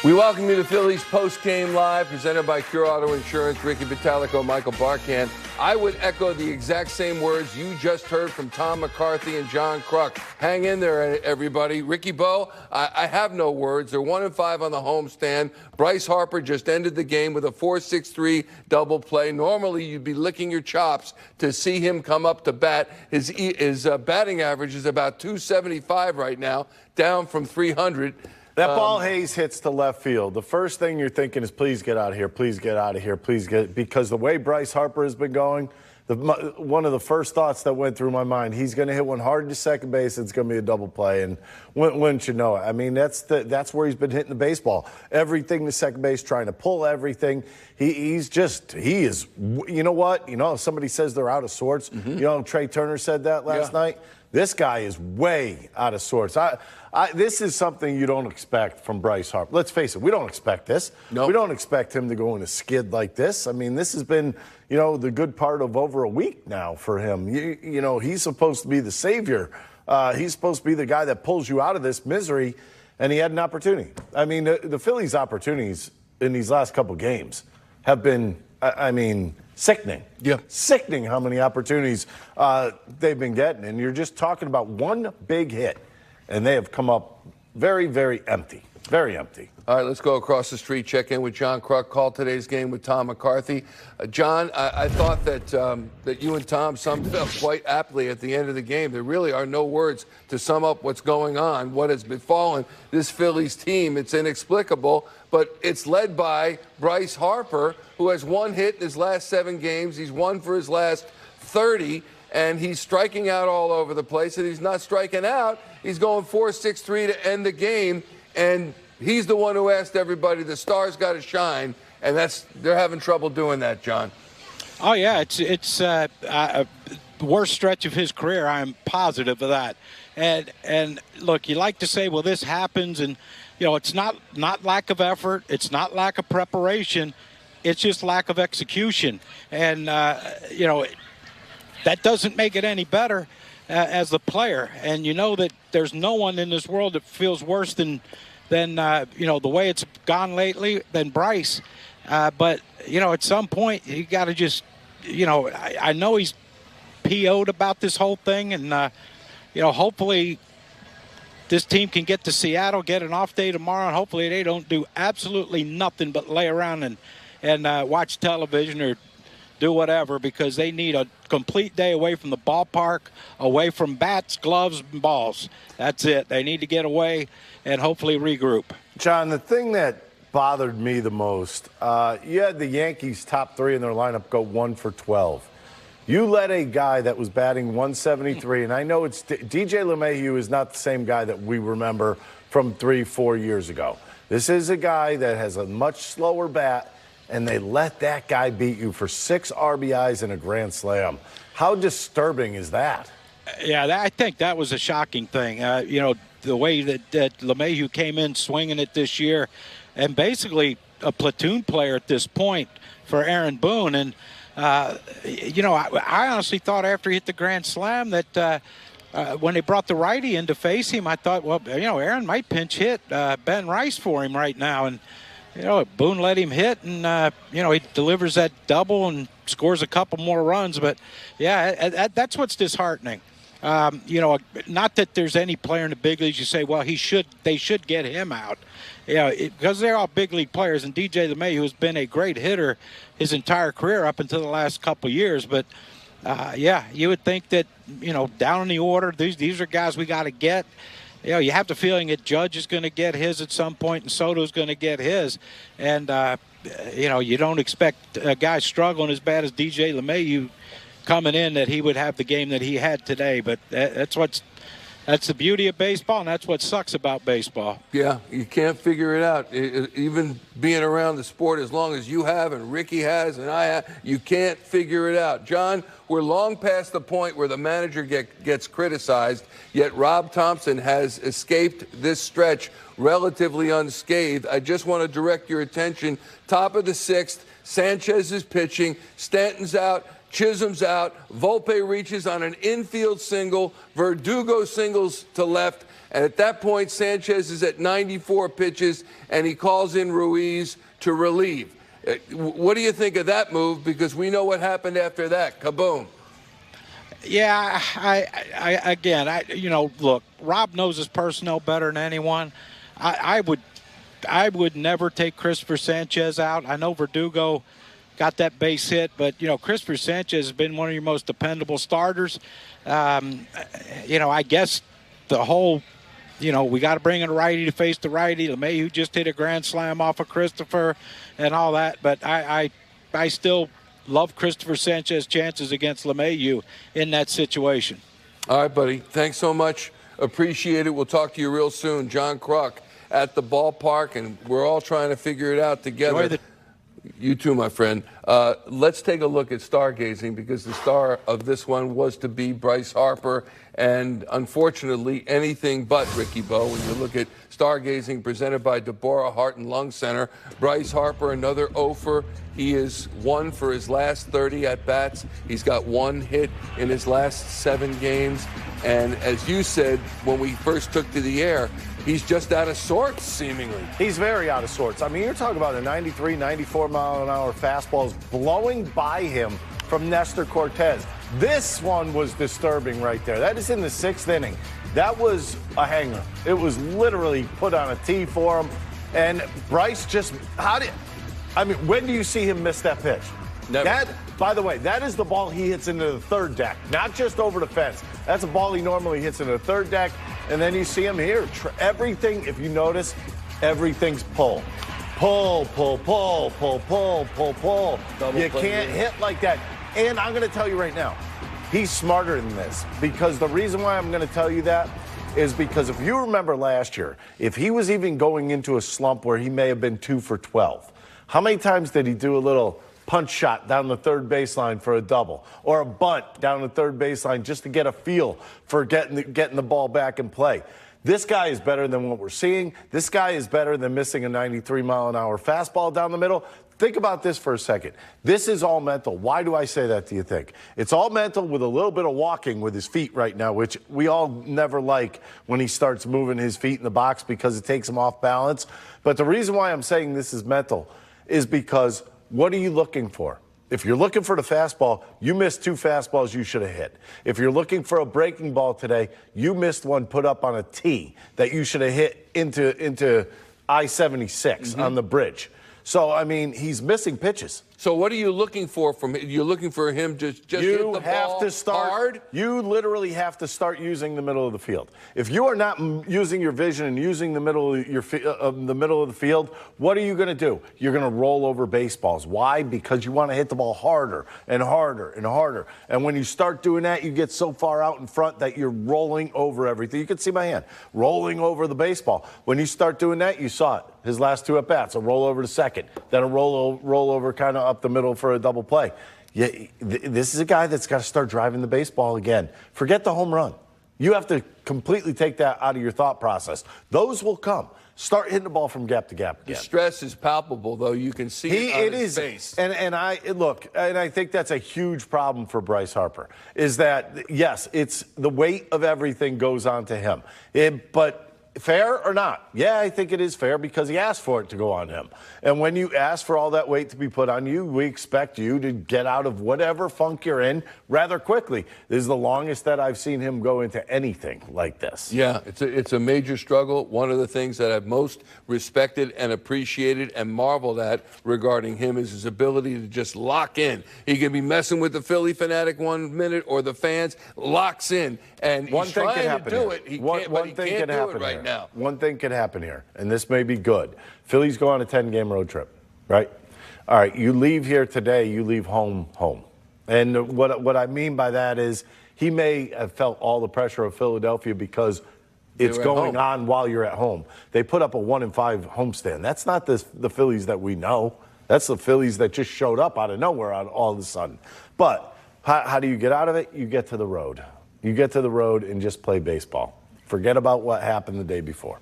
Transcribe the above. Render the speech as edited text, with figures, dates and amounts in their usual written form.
We welcome you to Phillies Postgame Live, presented by Cure Auto Insurance. Ricky Vitalico, Michael Barkan. I would echo the exact same words you just heard from Tom McCarthy and John Kruk. Hang in there, everybody. Ricky Bo, I have no words. They're 1-5 on the homestand. Bryce Harper just ended the game with a 4-6-3 double play. Normally, you'd be licking your chops to see him come up to bat. His batting average is about 275 right now, down from 300. That ball Hayes hits to left field. The first thing you're thinking is, please get out of here, please get out of here, please get, because the way Bryce Harper has been going, one of the first thoughts that went through my mind, he's going to hit one hard to second base. It's going to be a double play, and wouldn't you know it? I mean, that's where he's been hitting the baseball. Everything to second base, trying to pull everything. He is. You know what? You know, somebody says they're out of sorts. Mm-hmm. You know, Trey Turner said that last night. This guy is way out of sorts. This is something you don't expect from Bryce Harper. Let's face it, we don't expect this. Nope. We don't expect him to go in a skid like this. I mean, this has been, you know, the good part of over a week now for him. You know, he's supposed to be the savior. He's supposed to be the guy that pulls you out of this misery, and he had an opportunity. I mean, the Phillies' opportunities in these last couple games have been, sickening. Yeah. Sickening how many opportunities they've been getting. And you're just talking about one big hit, and they have come up very, very empty. Very empty. All right, let's go across the street, check in with John Kruk, call today's game with Tom McCarthy. John, I thought that you and Tom summed it up quite aptly at the end of the game. There really are no words to sum up what's going on, what has befallen this Phillies team. It's inexplicable, but it's led by Bryce Harper, who has one hit in his last 7 games. He's won for his last 30, and he's striking out all over the place. And he's not striking out. He's going 4-6-3 to end the game. And he's the one who asked everybody, the stars got to shine, and they're having trouble doing that, John. Oh, yeah, it's the worst stretch of his career. I'm positive of that. And look, you like to say, well, this happens, and, you know, it's not lack of effort. It's not lack of preparation. It's just lack of execution. And, you know, that doesn't make it any better as the player. And you know that there's no one in this world that feels worse than you know, the way it's gone lately than Bryce. But, you know, at some point you got to just, you know, I know he's PO'd about this whole thing. And, you know, hopefully this team can get to Seattle, get an off day tomorrow, and hopefully they don't do absolutely nothing but lay around and watch television or do whatever, because they need a complete day away from the ballpark, away from bats, gloves, and balls. That's it. They need to get away and hopefully regroup. John, the thing that bothered me the most, you had the Yankees' top 3 in their lineup go 1 for 12. You let a guy that was batting 173, and I know it's DJ LeMahieu is not the same guy that we remember from 3-4 years ago. This is a guy that has a much slower bat, and they let that guy beat you for 6 RBIs and a grand slam. How disturbing is that? Yeah, I think that was a shocking thing. You know, the way that LeMahieu came in swinging it this year, and basically a platoon player at this point for Aaron Boone. And, you know, I honestly thought after he hit the grand slam that when they brought the righty in to face him, I thought, well, you know, Aaron might pinch hit Ben Rice for him right now. And, you know, Boone let him hit, and, you know, he delivers that double and scores a couple more runs. But, yeah, that's what's disheartening. You know, not that there's any player in the big leagues you say, well, they should get him out. You know, because they're all big league players, and DJ LeMahieu has been a great hitter his entire career up until the last couple years. But, yeah, you would think that, you know, down in the order, these are guys we got to get. You know, you have the feeling that Judge is going to get his at some point, and Soto's going to get his. And, you know, you don't expect a guy struggling as bad as DJ LeMahieu coming in that he would have the game that he had today. But that's the beauty of baseball, and that's what sucks about baseball. Yeah, you can't figure it out. Even being around the sport as long as you have and Ricky has and I have, you can't figure it out. John, we're long past the point where the manager gets criticized, yet Rob Thompson has escaped this stretch relatively unscathed. I just want to direct your attention, top of the 6th, Sanchez is pitching, Stanton's out, Chisholm's out, Volpe reaches on an infield single, Verdugo singles to left, And at that point, Sanchez is at 94 pitches, and he calls in Ruiz to relieve. What do you think of that move? Because we know what happened after that. Kaboom. Yeah, look, Rob knows his personnel better than anyone. I would never take Christopher Sanchez out. I know Verdugo got that base hit, but, Christopher Sanchez has been one of your most dependable starters. I guess the whole, we got to bring in a righty to face the righty. LeMahieu just hit a grand slam off of Christopher and all that, but I still love Christopher Sanchez's chances against LeMahieu in that situation. All right, buddy. Thanks so much. Appreciate it. We'll talk to you real soon. John Kruk at the ballpark, and we're all trying to figure it out together. You too, my friend. Let's take a look at stargazing, because the star of this one was to be Bryce Harper, and unfortunately, anything but Ricky Bo. When you look at stargazing presented by Deborah Heart and Lung Center, Bryce Harper, another offer. He is 1 for his last 30 at-bats. He's got 1 hit in his last 7 games. And as you said when we first took to the air, he's just out of sorts, seemingly. He's very out of sorts. I mean, you're talking about a 93, 94-mile-an-hour fastball is blowing by him from Nestor Cortez. This one was disturbing right there. That is in the 6th inning. That was a hanger. It was literally put on a tee for him. And Bryce just, when do you see him miss that pitch? Never. By the way, that is the ball he hits into the 3rd deck, not just over the fence. That's a ball he normally hits into the 3rd deck. And then you see him here. Everything, if you notice, everything's pull. Pull, pull, pull, pull, pull, pull, pull. You can't hit like that. And I'm going to tell you right now, he's smarter than this. Because the reason why I'm going to tell you that is because if you remember last year, if he was even going into a slump where he may have been 2 for 12, how many times did he do a little punch shot down the 3rd baseline for a double, or a bunt down the 3rd baseline just to get a feel for getting the ball back in play? This guy is better than what we're seeing. This guy is better than missing a 93-mile-an-hour fastball down the middle. Think about this for a second. This is all mental. Why do I say that, do you think? It's all mental with a little bit of walking with his feet right now, which we all never like when he starts moving his feet in the box because it takes him off balance. But the reason why I'm saying this is mental is because what are you looking for? If you're looking for the fastball, you missed 2 fastballs you should have hit. If you're looking for a breaking ball today, you missed one put up on a tee that you should have hit into I-76 on the bridge. So, I mean, he's missing pitches. So what are you looking for from him? You're looking for him to just hit the ball hard? You literally have to start using the middle of the field. If you are not using your vision and using the middle of the middle of the field, what are you going to do? You're going to roll over baseballs. Why? Because you want to hit the ball harder and harder and harder. And when you start doing that, you get so far out in front that you're rolling over everything. You can see my hand rolling over the baseball. When you start doing that, you saw it. His last 2 at-bats, a roll over to second, then a roll over kind of up the middle for a double play. Yeah, this is a guy that's got to start driving the baseball again. Forget the home run. You have to completely take that out of your thought process. Those will come. Start hitting the ball from gap to gap again. The stress is palpable, though. You can see it on his face. And I think that's a huge problem for Bryce Harper, is that, yes, it's the weight of everything goes on to him. But fair or not? Yeah, I think it is fair because he asked for it to go on him. And when you ask for all that weight to be put on you, we expect you to get out of whatever funk you're in rather quickly. This is the longest that I've seen him go into anything like this. Yeah, it's a major struggle. One of the things that I've most respected and appreciated and marveled at regarding him is his ability to just lock in. He can be messing with the Philly fanatic 1 minute or the fans, locks in. And he's trying to do it. He can't do it right now. One thing could happen here, and this may be good. Phillies go on a 10-game road trip, right? All right, you leave here today, you leave home. And what I mean by that is he may have felt all the pressure of Philadelphia because it's going on while you're at home. They put up a 1-5 homestand. That's not the Phillies that we know. That's the Phillies that just showed up out of nowhere all of a sudden. But how do you get out of it? You get to the road. You get to the road and just play baseball. Forget about what happened the day before.